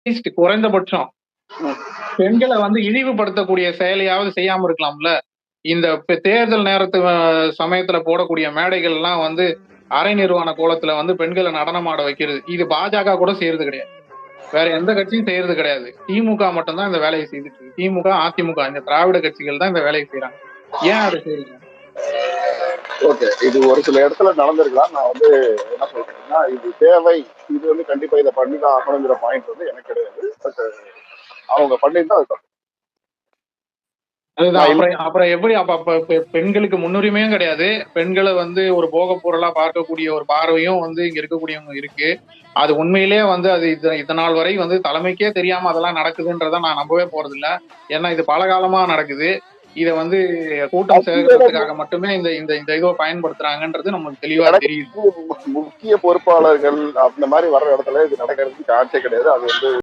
At least குறைந்தபட்சம் ம். பெண்களை வந்து இழிவுபடுத்தக்கூடிய செயலையாவது செய்யாம இருக்கலாம்ல. இந்த தேர்தல் நேரத்து சமயத்துல போடக்கூடிய மேடைகள் எல்லாம் வந்து அரை நிர்வாண கோலத்துல வந்து பெண்களை நடனம் ஆட வைக்கிறது. இது பாஜக கூட செய்யறது கிடையாது. வேற எந்த கட்சியும் செய்யறது கிடையாது. திமுக மட்டும்தான் இந்த வேலையை செய்துட்டு இருக்கு. திமுக, அதிமுக இந்த திராவிட கட்சிகள் தான் இந்த வேலையை செய்யறாங்க. ஏன் அதை செய்யறீங்க? ஓகே, இது ஒரு சில இடத்துல நடந்திருக்கலாம். நான் வந்து என்ன சொல்றேன்னா, இது தேவை, இது வந்து கண்டிப்பா இதை பண்ணிதான் ஆகணுங்கிற பாயிண்ட் வந்து எனக்கு கிடையாது. பட் அவங்க பண்ணியிருந்தா அது தப்பு. அதுதான். நான் அப்புறம் அப்புறம் எப்படி அப்ப அப்ப பெண்களுக்கு முன்னுரிமையும் கிடையாது. பெண்களை வந்து ஒரு போகப் பொருளா பார்க்கக்கூடிய ஒரு பார்வையும் வந்து இங்க இருக்கக்கூடியவங்க இருக்கு. அது உண்மையிலேயே வந்து அது இதனால் வரை வந்து தலைமைக்கே தெரியாம அதெல்லாம் நடக்குதுன்றத நான் நம்பவே போறதில்ல. ஏன்னா இது பல காலமா நடக்குது. இதை வந்து கூட்டம் சேர்க்கறதுக்காக மட்டுமே இந்த இந்த இந்த இதை பயன்படுத்துறாங்கன்றது நமக்கு தெளிவா தெரியுது. முக்கிய பொறுப்பாளர்கள் அந்த மாதிரி வர்ற இடத்துல இது நடக்கிறதுக்கு சான்ஸே கிடையாது. அது வந்து